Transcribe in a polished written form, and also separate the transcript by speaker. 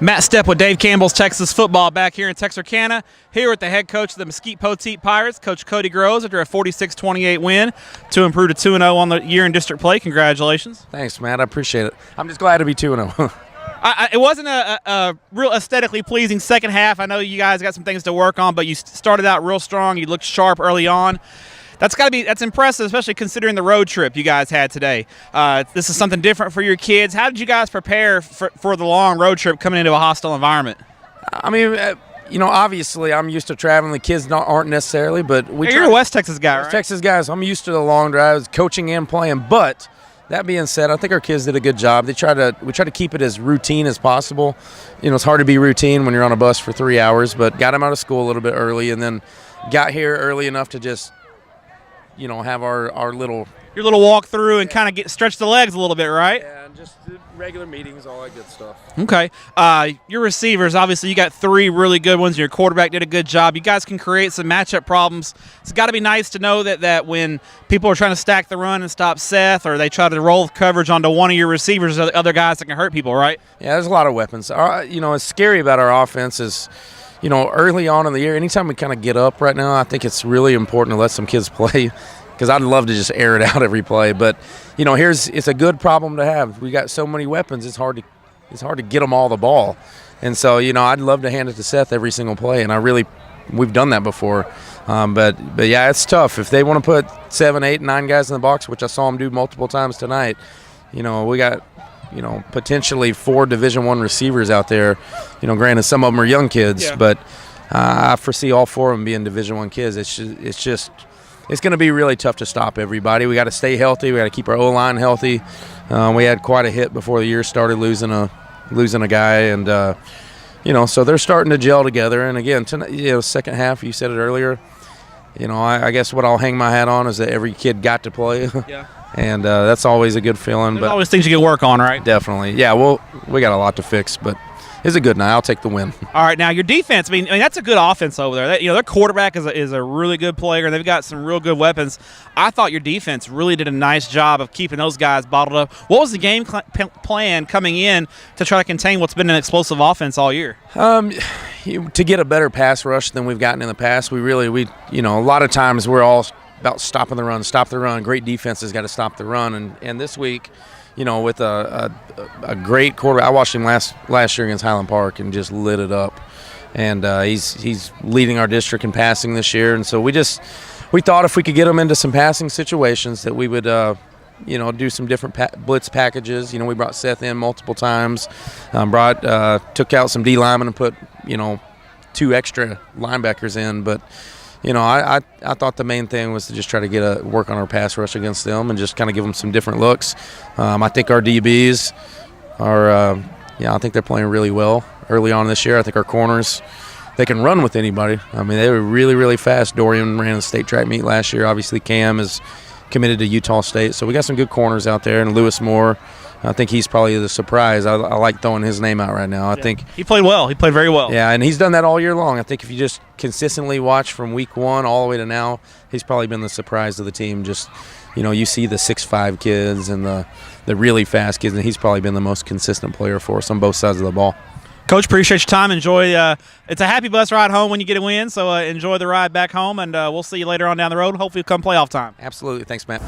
Speaker 1: Matt Stepp with Dave Campbell's Texas Football back here in Texarkana, here with the head coach of the Mesquite Poteet Pirates, Coach Kody Groves, after a 46-28 win to improve to 2-0 on the year in district play. Congratulations.
Speaker 2: Thanks, Matt. I appreciate it. I'm just glad to be 2-0.
Speaker 1: It wasn't a real aesthetically pleasing second half. I know you guys got some things to work on, but you started out real strong. You looked sharp early on. That's impressive, especially considering the road trip you guys had today. This is something different for your kids. How did you guys prepare for the long road trip coming into a hostile environment?
Speaker 2: I mean, obviously I'm used to traveling. The kids aren't necessarily, but
Speaker 1: you're a West Texas guy, right?
Speaker 2: West Texas guys. I'm used to the long drives, coaching and playing. But that being said, I think our kids did a good job. We try to keep it as routine as possible. It's hard to be routine when you're on a bus for 3 hours, but got them out of school a little bit early, and then got here early enough to just have our little
Speaker 1: walk through and kind of stretch the legs a little bit, right?
Speaker 2: Yeah, and just regular meetings, all that good stuff.
Speaker 1: Okay. Your receivers, obviously you got three really good ones. Your quarterback did a good job. You guys can create some matchup problems. It's got to be nice to know that when people are trying to stack the run and stop Seth, or they try to roll coverage onto one of your receivers, other guys that can hurt people, right?
Speaker 2: Yeah, there's a lot of weapons. What's scary about our offense is, early on in the year, anytime we kind of get up right now, I think it's really important to let some kids play, because I'd love to just air it out every play. But, it's a good problem to have. We got so many weapons, it's hard to get them all the ball. And so, I'd love to hand it to Seth every single play, and we've done that before. But yeah, it's tough. If they want to put 7, 8, 9 guys in the box, which I saw them do multiple times tonight, we got potentially 4 Division I receivers out there. Granted, some of them are young kids, yeah. But I foresee all 4 of them being Division I kids. It's going to be really tough to stop everybody. We got to stay healthy. We got to keep our O-line healthy. We had quite a hit before the year started, losing a guy, and so they're starting to gel together. And again, tonight, second half, you said it earlier. I guess what I'll hang my hat on is that every kid got to play. Yeah. And that's always a good feeling.
Speaker 1: There's always things you can work on, right?
Speaker 2: Definitely. Yeah, we got a lot to fix, but it's a good night. I'll take the win.
Speaker 1: All right, now your defense, I mean that's a good offense over there. Their quarterback is a really good player, and they've got some real good weapons. I thought your defense really did a nice job of keeping those guys bottled up. What was the game plan coming in to try to contain what's been an explosive offense all year?
Speaker 2: To get a better pass rush than we've gotten in the past, we a lot of times we're all about stopping the run, stop the run. Great defense has got to stop the run, and this week, with a great quarterback. I watched him last year against Highland Park and just lit it up. And he's leading our district in passing this year. And so we thought if we could get him into some passing situations that we would, do some different blitz packages. We brought Seth in multiple times, took out some D linemen and put, 2 extra linebackers in. But I thought the main thing was to just try to work on our pass rush against them and just kind of give them some different looks. I think our DBs are, I think they're playing really well early on this year. I think our corners, they can run with anybody. I mean, they were really, really fast. Dorian ran a state track meet last year. Obviously, Cam is committed to Utah State. So we got some good corners out there. And Lewis Moore, I think he's probably the surprise. I like throwing his name out right now. I think
Speaker 1: he played well. He played very well.
Speaker 2: Yeah, and he's done that all year long. I think if you just consistently watch from week 1 all the way to now, he's probably been the surprise of the team. Just, you see the 6'5" kids and the really fast kids, and he's probably been the most consistent player for us on both sides of the ball.
Speaker 1: Coach, appreciate your time. Enjoy. It's a happy bus ride home when you get a win, so enjoy the ride back home, and we'll see you later on down the road. Hopefully, come playoff time.
Speaker 2: Absolutely. Thanks, Matt.